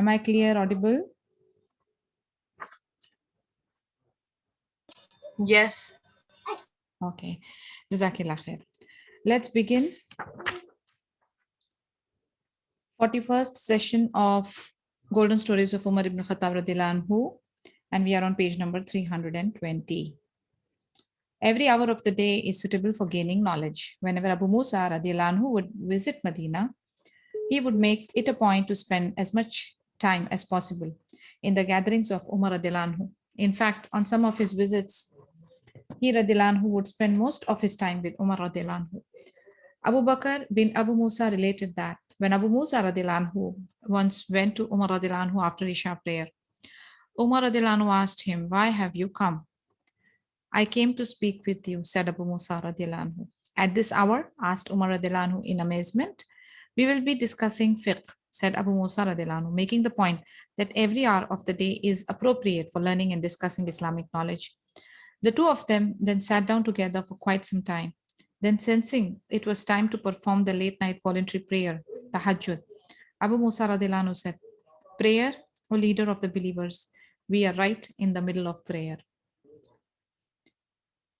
Am I clear, audible? Yes. Okay. Jazakillah khair. Let's begin 41st session of Golden Stories of Umar ibn Khattab radhiyallahu anhu, and we are on page number 320. Every hour of the day is suitable for gaining knowledge. Whenever Abu Musa radhiyallahu anhu would visit Medina, he would make it a point to spend as much time as possible in the gatherings of Umar radhiyallahu anhu. In fact, on some of his visits, he radhiyallahu anhu would spend most of his time with Umar radhiyallahu anhu. Abu Bakr bin Abu Musa related that when Abu Musa radhiyallahu anhu once went to Umar radhiyallahu anhu after Isha prayer, Umar radhiyallahu anhu asked him, "Why have you come?" "I came to speak with you," said Abu Musa radhiyallahu anhu. "At this hour?" asked Umar radhiyallahu anhu in amazement. "We will be discussing fiqh," said Abu Musa radhiyallahu anhu, making the point that every hour of the day is appropriate for learning and discussing Islamic knowledge. The two of them then sat down together for quite some time. Then, sensing it was time to perform the late night voluntary prayer, Tahajjud, Abu Musa radhiyallahu anhu said, "Prayer, O leader of the believers, we are right in the middle of prayer."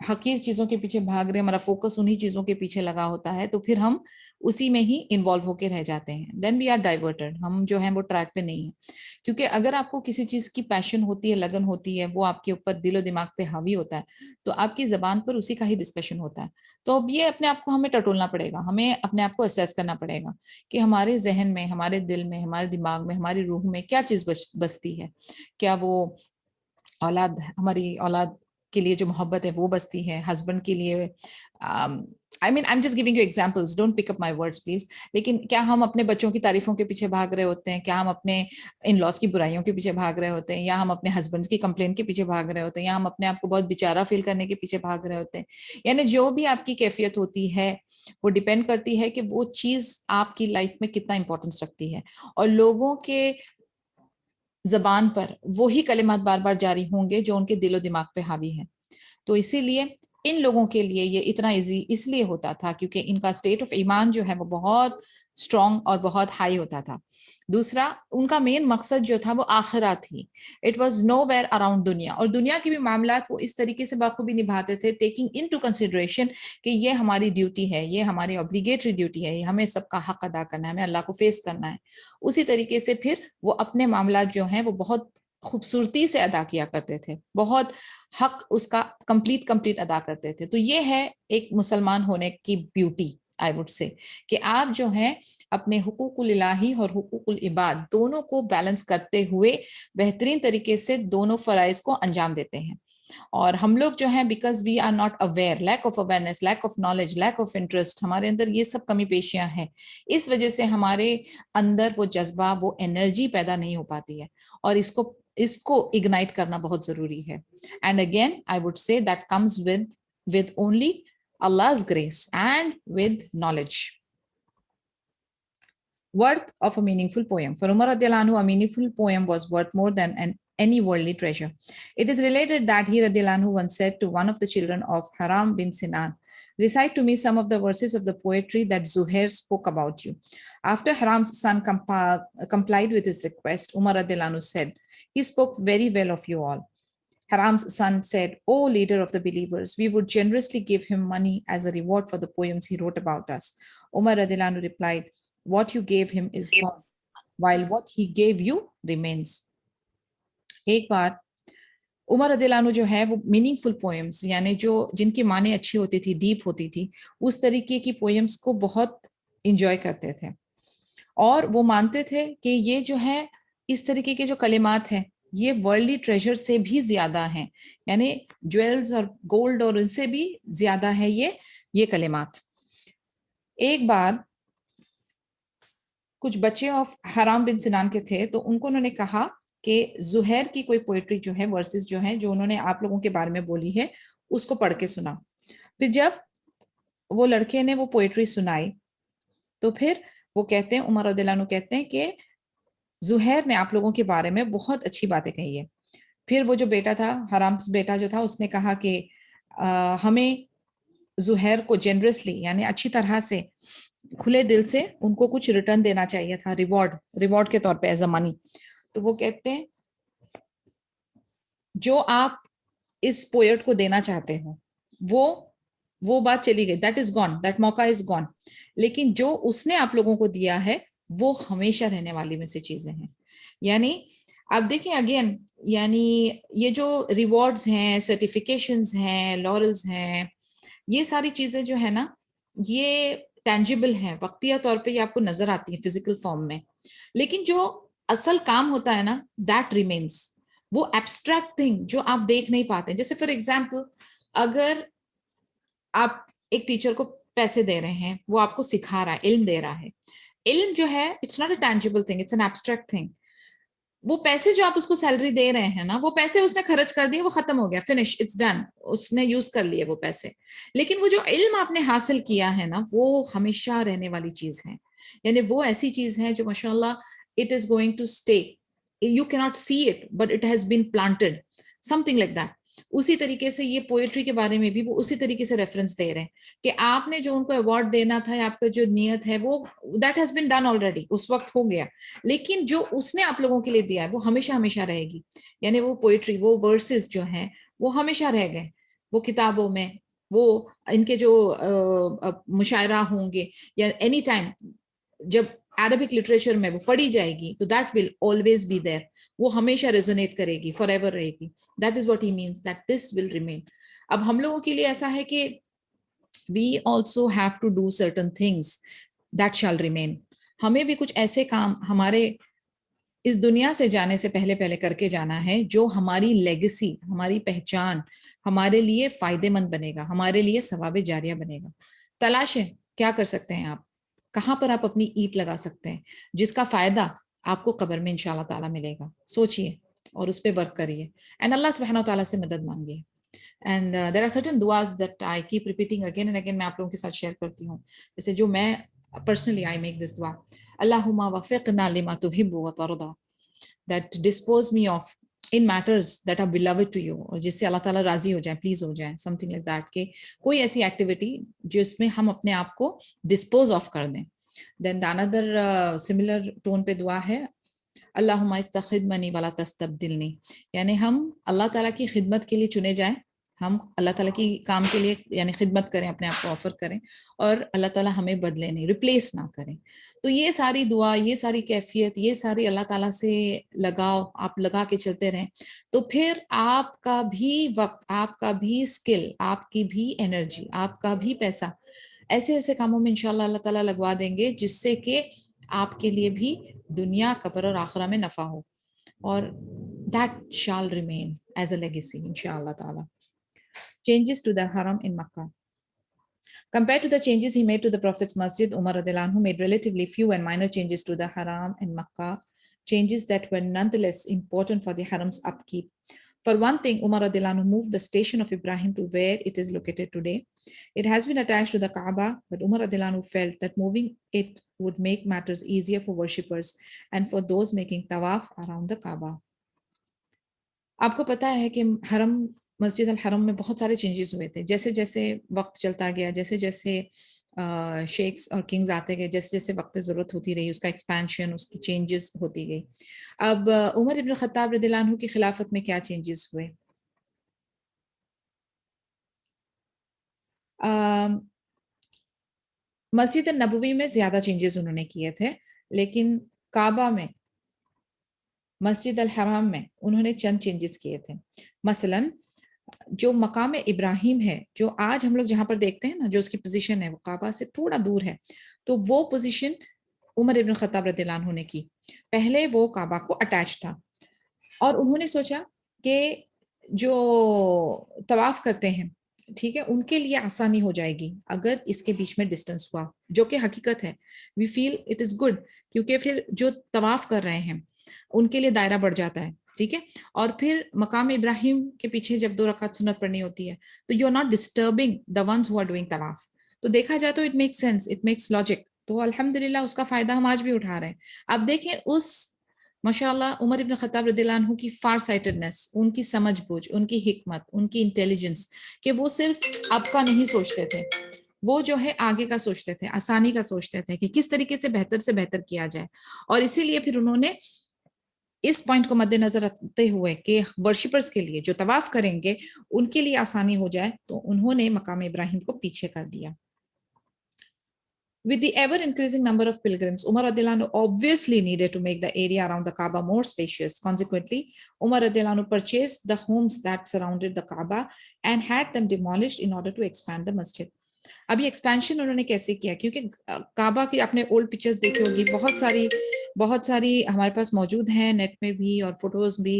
حقیر چیزوں کے پیچھے بھاگ رہے ہیں, ہمارا focus انہی چیزوں کے پیچھے لگا ہوتا ہے, تو پھر ہم اسی میں ہی انوالو ہو کے رہ جاتے ہیں. دین وی آر ڈائیورٹڈ, ہم جو ہیں وہ ٹریک پہ نہیں ہیں. کیونکہ اگر آپ کو کسی چیز کی پیشن ہوتی ہے, لگن ہوتی ہے, وہ آپ کے اوپر دل و دماغ پہ حاوی ہوتا ہے, تو آپ کی زبان پر اسی کا ہی ڈسکشن ہوتا ہے. تو اب یہ اپنے آپ کو ہمیں ٹٹولنا پڑے گا, ہمیں اپنے آپ کو اسیس کرنا پڑے گا کہ ہمارے ذہن میں, ہمارے دل میں, ہمارے دماغ میں, ہماری روح میں کیا چیز بستی ہے. کیا وہ اولاد, ہماری اولاد کے لیے جو محبت ہے وہ بستی ہے, ہسبینڈ کے لیے, I mean I'm just giving you examples, don't pick up my words please. لیکن کیا ہم اپنے بچوں کی تعریفوں کے پیچھے بھاگ رہے ہوتے ہیں, کیا ہم اپنے ان لاس کی برائیوں کے پیچھے بھاگ رہے ہوتے ہیں, یا ہم اپنے ہسبینڈ کی کمپلین کے پیچھے بھاگ رہے ہوتے ہیں, یا ہم اپنے آپ کو بہت بیچارہ فیل کرنے کے پیچھے بھاگ رہے ہوتے ہیں. یعنی جو بھی آپ کی کیفیت ہوتی ہے وہ ڈیپینڈ کرتی ہے کہ وہ چیز آپ کی لائف میں کتنا امپورٹنس رکھتی ہے, اور لوگوں کے زبان پر وہی کلمات بار بار جاری ہوں گے جو ان کے دل و دماغ پہ حاوی ہیں. تو اسی لیے ان لوگوں کے لیے یہ اتنا ایزی اس لیے ہوتا تھا کیونکہ ان کا اسٹیٹ آف ایمان جو ہے وہ بہت اسٹرانگ اور بہت ہائی ہوتا تھا. دوسرا, ان کا مین مقصد جو تھا وہ آخرت تھی. It was know where around دنیا, اور دنیا کے بھی معاملات وہ اس طریقے سے بخوبی نبھاتے تھے, ٹیکنگ ان ٹو کنسیڈریشن کہ یہ ہماری ڈیوٹی ہے, یہ ہماری اوبلیگیٹری ڈیوٹی ہے, یہ ہمیں سب کا حق ادا کرنا ہے, ہمیں اللہ کو فیس کرنا ہے. اسی طریقے سے پھر وہ اپنے معاملات جو ہیں وہ بہت خوبصورتی سے ادا کیا کرتے تھے, بہت حق اس کا کمپلیٹ ادا کرتے تھے. تو یہ ہے ایک مسلمان ہونے کی بیوٹی, آئی وڈ سے, کہ آپ جو ہیں اپنے حقوق الہی اور حقوق العباد دونوں کو بیلنس کرتے ہوئے بہترین طریقے سے دونوں فرائض کو انجام دیتے ہیں. اور ہم لوگ جو ہیں because we are not aware, lack of awareness, lack of knowledge, lack of interest, ہمارے اندر یہ سب کمی پیشیاں ہیں, اس وجہ سے ہمارے اندر وہ جذبہ, وہ انرجی پیدا نہیں ہو پاتی ہے, اور اس کو اگنائٹ کرنا بہت ضروری ہے. And again I would say that comes with only Allah's grace and with knowledge. Worth of a meaningful poem. For Umar radiallahu anhu, a meaningful poem was worth more than any worldly treasure. It is related that he radiallahu anhu once said to one of the children of Haram bin Sinan, recite to me some of the verses of the poetry that Zuhair spoke about you. After Haram's son complied with his request, Umar radiallahu anhu said, he spoke very well of you all. Haram's son said, "O leader of the believers, we would generously give him money as a reward for the poems he wrote about us." Umar radiallahu anhu replied, "What you gave him is gone, while what he gave you remains." ایک بار عمر رضی اللہ عنہ جو ہے وہ meaning فل poems, یعنی جو جن کی معنی اچھی ہوتی تھی, ڈیپ ہوتی تھی, اس طریقے کی پوئمس کو بہت انجوائے کرتے تھے, اور وہ مانتے تھے کہ یہ جو ہے اس طریقے کے جو کلمات ہیں یہ ورلڈلی ٹریجر سے بھی زیادہ ہیں, یعنی جویلز اور گولڈ اور ان سے بھی زیادہ ہے یہ کلمات. ایک بار کچھ بچے آف حرام بن سنان کے تھے, تو ان کو انہوں نے کہا کہ زہیر کی کوئی پوئٹری جو ہے, ورسز جو ہیں جو انہوں نے آپ لوگوں کے بارے میں بولی ہے, اس کو پڑھ کے سنا. پھر جب وہ لڑکے نے وہ پوئٹری سنائی تو پھر وہ کہتے ہیں, عمر رضی اللہ عنہ کہتے ہیں کہ زہیر نے آپ لوگوں کے بارے میں بہت اچھی باتیں کہی ہے. پھر وہ جو بیٹا تھا, حرام بیٹا جو تھا, اس نے کہا کہ ہمیں زہیر کو جنرسلی, یعنی اچھی طرح سے کھلے دل سے ان کو کچھ ریٹرن دینا چاہیے تھا, ریوارڈ کے طور پہ ایز اے منی. تو وہ کہتے ہیں جو آپ اس پوئٹ کو دینا چاہتے ہو وہ بات چلی گئی, دیٹ از گون, دیٹ موقع از گون, لیکن جو اس نے آپ لوگوں کو دیا ہے وہ ہمیشہ رہنے والی میں سے چیزیں ہیں. یعنی آپ دیکھیں اگین, یعنی یہ جو ریوارڈز ہیں, سرٹیفکیشنز ہیں, لورلز ہیں, یہ ساری چیزیں جو ہے نا یہ ٹینجیبل ہیں, وقتیہ طور پہ یہ آپ کو نظر آتی ہیں فزیکل فارم میں, لیکن جو اصل کام ہوتا ہے نا دیٹ ریمینس, وہ ایبسٹریکٹ تھنگ جو آپ دیکھ نہیں پاتے. جیسے فار ایگزامپل, اگر آپ ایک ٹیچر کو پیسے دے رہے ہیں, وہ آپ کو سکھا رہا ہے, علم دے رہا ہے, علم جو ہے it's not a tangible thing, it's an abstract thing. وہ پیسے جو آپ اس کو سیلری دے رہے ہیں نا, وہ پیسے اس نے خرچ کر دیے, وہ ختم ہو گیا, فنش, اٹس ڈن, اس نے یوز کر لیے وہ پیسے. لیکن وہ جو علم آپ نے حاصل کیا ہے نا وہ ہمیشہ رہنے والی چیز ہے, یعنی وہ ایسی چیز ہے جو ماشاء اللہ it is going to stay, you کی not see it but it has been planted, something like that. اسی طریقے سے یہ پوئٹری کے بارے میں بھی وہ اسی طریقے سے ریفرنس دے رہے ہیں کہ آپ نے جو ان کو ایوارڈ دینا تھا, آپ کا جو نیت ہے وہ that has been done already, اس وقت ہو گیا, لیکن جو اس نے آپ لوگوں کے لیے دیا ہے وہ ہمیشہ ہمیشہ رہے گی. یعنی وہ پوئٹری, وہ ورسز جو ہیں وہ ہمیشہ رہ گئے. وہ کتابوں میں، وہ ان کے جو مشاعرہ ہوں گے یا اینی ٹائم جب عربک لٹریچر میں وہ پڑھی جائے گی تو that will always be there, وہ ہمیشہ ریزونیٹ کرے گی، فار ایور رہے گی. That is what he means that this will remain. اب ہم لوگوں کے لیے ایسا ہے کہ we also have to do certain things that shall remain. ہمیں بھی کچھ ایسے کام ہمارے اس دنیا سے جانے سے پہلے پہلے کر کے جانا ہے جو ہماری لیگسی، ہماری پہچان، ہمارے لیے فائدے مند بنے گا، ہمارے لیے ثواب جاریہ بنے گا. تلاشیں کیا کر سکتے ہیں آپ، کہاں پر آپ اپنی اینٹ لگا سکتے ہیں جس کا فائدہ آپ کو قبر میں انشاءاللہ تعالیٰ ملے گا. سوچئے اور اس پہ ورک کریے اینڈ اللہ سبحانہ و تعالیٰ سے مدد مانگیے. And there are certain duas that I keep repeating again and again. میں آپ لوگوں کے ساتھ شیئر کرتی ہوں. جیسے جو میں personally I make this dua. Allahumma wafiqna lima tuhibbu wa tarda. That dispose me of in matters that are beloved to you. اور جس سے اللہ تعالیٰ راضی ہو جائے، پلیز ہو جائے. Something like that. کہ کوئی ایسی ایکٹیویٹی جس میں ہم اپنے آپ کو dispose of کر دیں. Then the another similar tone پہ دعا ہے اللہم استخدمنی ولا تستبدلنی. یعنی ہم اللہ تعالیٰ کی خدمت کے لیے چنے جائیں، ہم اللہ تعالیٰ کی کام کے لیے یعنی خدمت کریں، اپنے آپ کو آفر کریں اور اللہ تعالیٰ ہمیں بدلے نہیں، ریپلیس نہ کریں. تو یہ ساری دعا، یہ ساری کیفیت، یہ ساری اللہ تعالیٰ سے لگاؤ آپ لگا کے چلتے رہیں تو پھر آپ کا بھی وقت، آپ کا بھی اسکل، آپ کی بھی انرجی، آپ کا بھی پیسہ ایسے ایسے کاموں میں انشاءاللہ اللہ تعالیٰ لگوا دیں گے جس سے کہ آپ کے لیے بھی دنیا، قبر اور آخرہ میں نفع ہو. اور that shall remain as a legacy inshallah ta'ala. Changes to the haram in Makkah. Compared to the changes he made to the Prophet's Masjid, Umar radiallahu anhu made relatively few and minor changes to the haram in Makkah, changes that were nonetheless important for the haram's upkeep. For one thing, Umar radiallahu anhu moved the station of Ibrahim to where it is located today. It has been attached to the Kaaba, but Umar radiallahu anhu felt that moving it would make matters easier for worshippers and for those making tawaf around the Kaaba. آپ کو پتا ہے کہ حرم، مسجد الحرم میں بہت سارے changes ہوئے تھے. جیسے جیسے وقت چلتا گیا، جیسے جیسے شیخس اور کنگز آتے گئے، جیسے جیسے وقت ضرورت ہوتی رہی، اس کا ایکسپینشن، اس کی چینجز ہوتی گئی. اب عمر ابن الخطاب رضی اللہ عنہ کی خلافت میں کیا چینجز ہوئے؟ مسجد النبوی میں زیادہ چینجز انہوں نے کیے تھے، لیکن کعبہ میں، مسجد الحرام میں انہوں نے چند چینجز کیے تھے. مثلاً جو مقام ابراہیم ہے، جو آج ہم لوگ جہاں پر دیکھتے ہیں نا، جو اس کی پوزیشن ہے وہ کعبہ سے تھوڑا دور ہے، تو وہ پوزیشن عمر ابن خطاب رضی اللہ عنہ نے کی. پہلے وہ کعبہ کو اٹیچ تھا اور انہوں نے سوچا کہ جو طواف کرتے ہیں، ٹھیک ہے، ان کے لیے آسانی ہو جائے گی اگر اس کے بیچ میں ڈسٹنس ہوا، جو کہ حقیقت ہے. وی فیل اٹ از گڈ، کیونکہ پھر جو طواف کر رہے ہیں ان کے لیے دائرہ بڑھ جاتا ہے، ٹھیک ہے. اور پھر مقام ابراہیم کے پیچھے جب 2 رکعت سنت پڑھنی ہوتی ہے تو you are not disturbing the ones who are doing طواف. تو دیکھا جائے تو it makes sense, it makes logic. تو الحمدللہ اس کا فائدہ ہم آج بھی اٹھا رہے ہیں. اب دیکھیں اس ماشاءاللہ عمر ابن خطاب رضی اللہ عنہ کی فار سائٹڈنس، ان کی سمجھ بوجھ، ان کی حکمت، ان کی انٹیلیجنس، کہ وہ صرف اب کا نہیں سوچتے تھے، وہ جو ہے آگے کا سوچتے تھے، آسانی کا سوچتے تھے کہ کس طریقے سے بہتر کیا جائے. اور اسی لیے پھر انہوں نے اس پوائنٹ کو مد نظر رکھتے ہوئے کہ ورشپرز کے لیے جو طواف کریں گے ان کے لیے آسانی ہو جائے، تو انہوں نے مقام ابراہیم کو پیچھے کر دیا. With the ever-increasing number of pilgrims, Umar radiallahu anhu obviously needed to make the area around the Kaaba more spacious. Consequently, Umar radiallahu anhu purchased the homes that surrounded the Kaaba and had them demolished in order to expand the masjid. اب یہ expansion انہوں نے کیسے کیا؟ کیونکہ کعبہ کی آپ نے اولڈ پکچرز دیکھی ہوگی، بہت ساری ہمارے پاس موجود ہیں نیٹ میں بھی، اور فوٹوز بھی،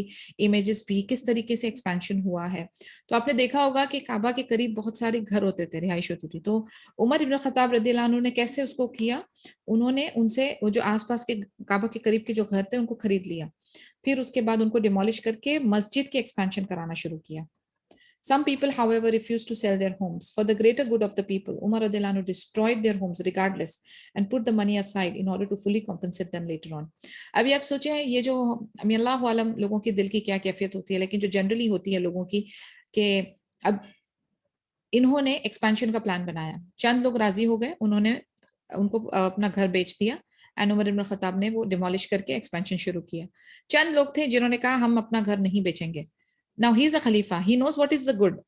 امیجز بھی، کس طریقے سے ایکسپینشن ہوا ہے. تو آپ نے دیکھا ہوگا کہ کعبہ کے قریب بہت سارے گھر ہوتے تھے، رہائش ہوتی تھی. تو عمر ابن خطاب رضی اللہ عنہ نے کیسے اس کو کیا؟ انہوں نے ان سے وہ جو آس پاس کے کعبہ کے قریب کے جو گھر تھے ان کو خرید لیا، پھر اس کے بعد ان کو ڈیمولش کر کے مسجد کی ایکسپینشن کرانا شروع کیا. Some people, however, refused to sell their homes. For the greater good of the people, Umar radiallahu anhu destroyed their homes regardless and put the money aside in order to fully compensate them later on. ابھی آپ سوچیں، یہ جو اللہ عالم لوگوں کے دل کی کیا کیفیت ہوتی ہے، لیکن جو جنرلی ہوتی ہے لوگوں کی، کہ اب انہوں نے ایکسپینشن کا پلان بنایا، چند لوگ راضی ہو گئے، انہوں نے ان کو اپنا گھر بیچ دیا، اینڈ عمر ابن خطاب نے وہ ڈیمولش کر کے ایکسپینشن شروع کیا. چند لوگ تھے جنہوں نے کہا ہم اپنا گھر نہیں بیچیں گے، Now he is a khalifa, he knows what is the good,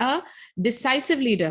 a decisive leader,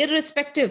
irrespective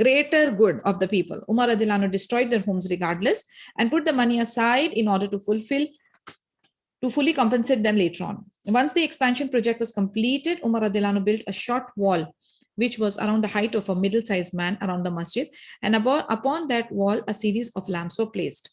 greater good of the people, Umar radiallahu anhu destroyed their homes regardless and put the money aside in order to fully compensate them later on. Once the expansion project was completed, Umar radiallahu anhu built a short wall which was around the height of a middle-sized man around the masjid, and upon that wall a series of lamps were placed.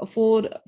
4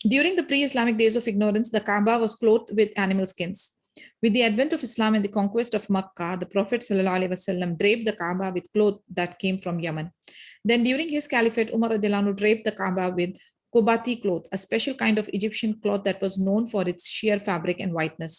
During the pre-Islamic days of ignorance, the Kaaba was clothed with animal skins. With the advent of Islam and the conquest of Makkah, the Prophet ﷺ draped the Kaaba with cloth that came from Yemen. Then during his caliphate, Umar radiallahu anhu draped the Kaaba with Kubati cloth, a special kind of Egyptian cloth that was known for its sheer fabric and whiteness.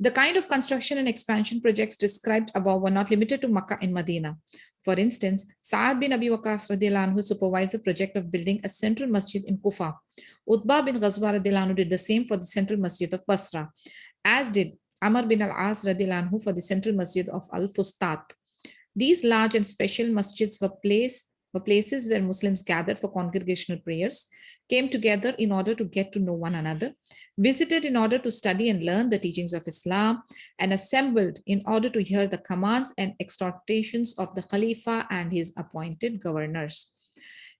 The kind of construction and expansion projects described above were not limited to Makkah and Medina. For instance, Sa'ad bin Abi Waqqas radiallahu anhu supervised the project of building a central masjid in Kufa. Utbah bin Ghazwa radiallahu anhu did the same for the central masjid of Basra, as did Amr bin al-As radiallahu anhu for the central masjid of Al-Fustat. These large and special masjids were places where Muslims gathered for congregational prayers, came together in order to get to know one another, visited in order to study and learn the teachings of Islam, and assembled in order to hear the commands and exhortations of the Khalifa and his appointed governors.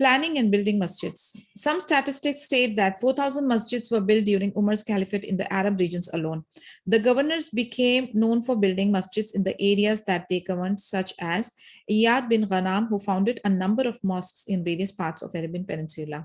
Planning and building masjids. Some statistics state that 4,000 masjids were built during Umar's caliphate in the Arab regions alone. The governors became known for building masjids in the areas that they governed, such as Iyad bin Ghanam, who founded a number of mosques in various parts of Arabian Peninsula.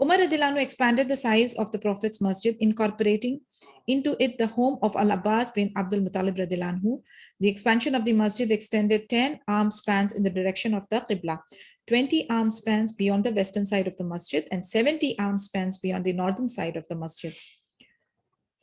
Umar radiallahu anhu expanded the size of the Prophet's masjid, incorporating into it the home of Al-Abbas bin Abdul Muttalib radiallahu anhu. The expansion of the masjid extended 10 arm spans in the direction of the Qibla, 20 arm spans beyond the western side of the masjid, and 70 arm spans beyond the northern side of the masjid.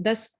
10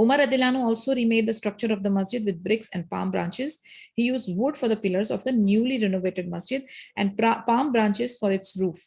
Umar radiallahu anhu also remade the structure of the masjid with bricks and palm branches. He used wood for the pillars of the newly renovated masjid and palm branches for its roof.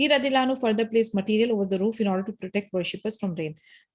He radiallahu anhu further placed material over the roof in order to protect worshippers from rain.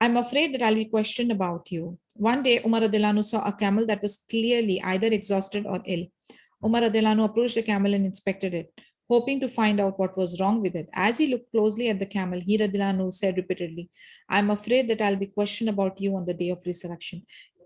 I'm afraid that I'll be questioned about you. One day, Umar radiallahu anhu saw a camel that was clearly either exhausted or ill. Umar radiallahu anhu approached the camel and inspected it, hoping to find out what was wrong with it. As he looked closely at the camel, he radiallahu anhu said repeatedly, I'm afraid that I'll be questioned about you on the day of resurrection.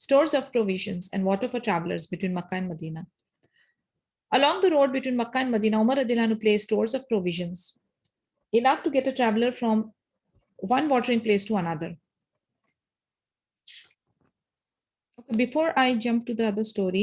Stores of provisions and water for travelers between Makkah and Medina. Along the road between Makkah and Medina, Umar radiallahu anhu placed stores of provisions, enough to get a traveler from one watering place to another. Okay, before I jump to the other story,